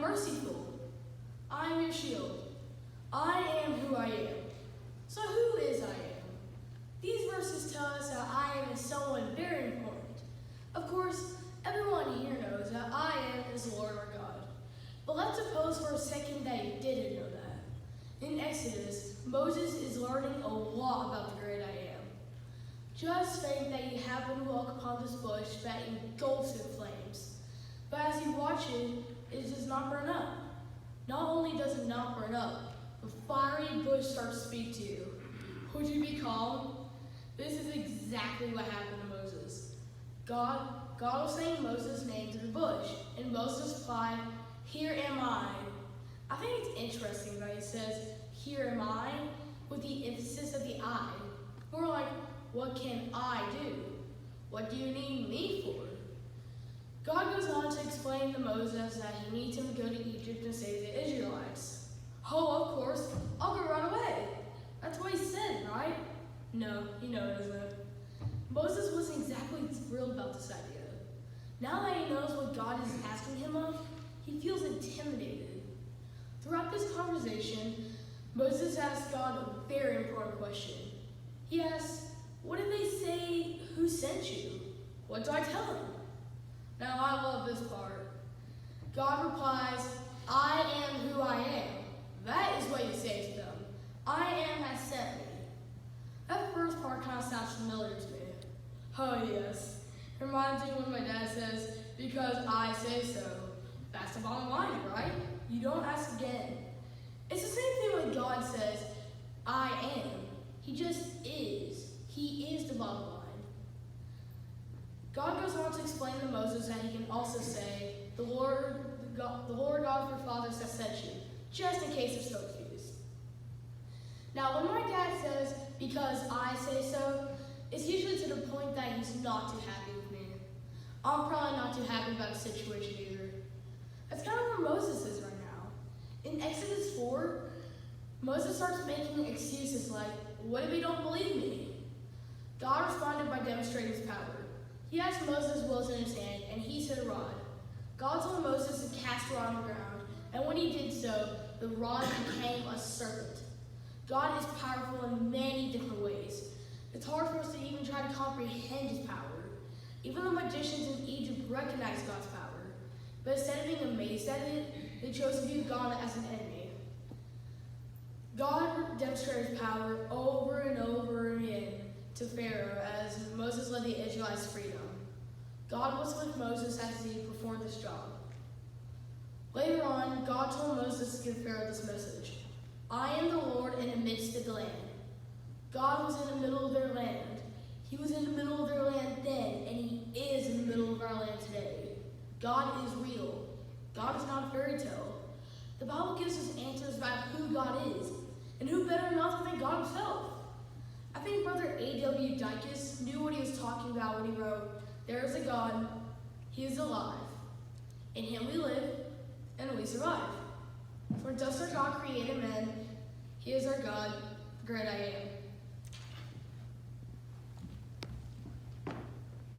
am merciful. I am your shield. I am who I am. So who is I am? These verses tell us that I am is someone very important. Of course, everyone here knows that I am is the Lord our God. But let's suppose for a second that you didn't know that. In Exodus, Moses is learning a lot about the great I am. Just think that you happen to walk upon this bush that engulfs in flames. But as you watch it, it does not burn up. Not only does it not burn up, the fiery bush starts to speak to you. Would you be calm? This is exactly what happened to Moses. God was saying Moses' name to the bush, and Moses replied, "Here am I." I think it's interesting that he says, "Here am I," with the emphasis of the I. More like, what can I do? What do you need me for? God goes on to explain to Moses that he needs him to go to Egypt and save the Israelites. Oh, of course, I'll go right away. That's what he said, right? No, he knows it. Moses wasn't exactly thrilled about this idea. Now that he knows what God is asking him of, he feels intimidated. Throughout this conversation, Moses asks God a very important question. He asks, "What did they say? Who sent you? What do I tell them?" Now I love this part. God replies, "I am who I am." That is what you say to them. I am has sent me. That first part kind of sounds familiar to me. Oh yes, it reminds me when my dad says, "Because I say so." That's the bottom line, right? You don't ask again. It's the same thing when God says, "I am." He just is. He is the bottom line. God goes on to explain to Moses that he can also say, the Lord God of your fathers has sent you, just in case you're so confused. Now, when my dad says, "Because I say so," it's usually to the point that he's not too happy with me. I'm probably not too happy about the situation either. That's kind of where Moses is right now. In Exodus 4, Moses starts making excuses like, "What if you don't believe me?" God responded by demonstrating his power. He asked Moses what was in his hand, and he said a rod. God told Moses to cast a rod on the ground, and when he did so, the rod became a serpent. God is powerful in many different ways. It's hard for us to even try to comprehend his power. Even the magicians in Egypt recognized God's power, but instead of being amazed at it, they chose to view God as an enemy. God demonstrated his power over and over again to Pharaoh as Moses led the Israelites to freedom. God was with Moses as he performed this job. Later on, God told Moses to give Pharaoh this message: "I am the Lord in the midst of the land." God was in the middle of their land. He was in the middle of their land then, and he is in the middle of our land today. God is real. God is not a fairy tale. The Bible gives us answers about who God is, and who better enough than God himself. I think Brother A.W. Dykes knew what he was talking about when he wrote, "There is a God, he is alive. In him we live, and we survive. For just as God created men, he is our God, the great I am."